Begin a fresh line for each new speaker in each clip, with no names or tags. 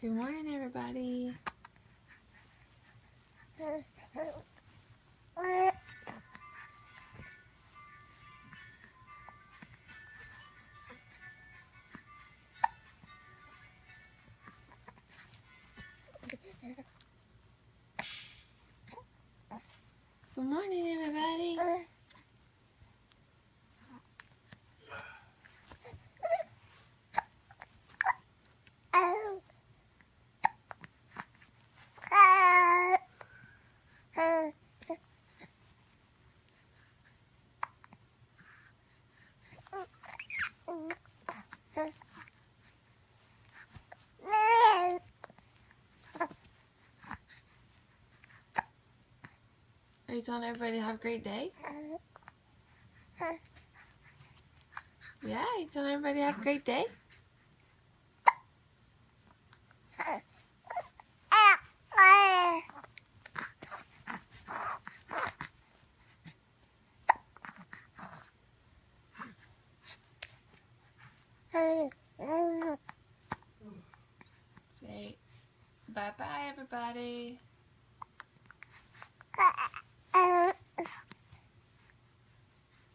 Good morning, everybody. Good morning, everybody. Are you telling everybody to have a great day? Yeah, you telling everybody to have a great day? Say bye-bye, everybody.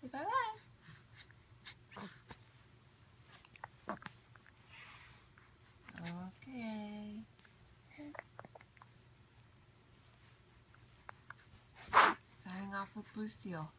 Say bye-bye. Okay. Signing off with Blue Seal.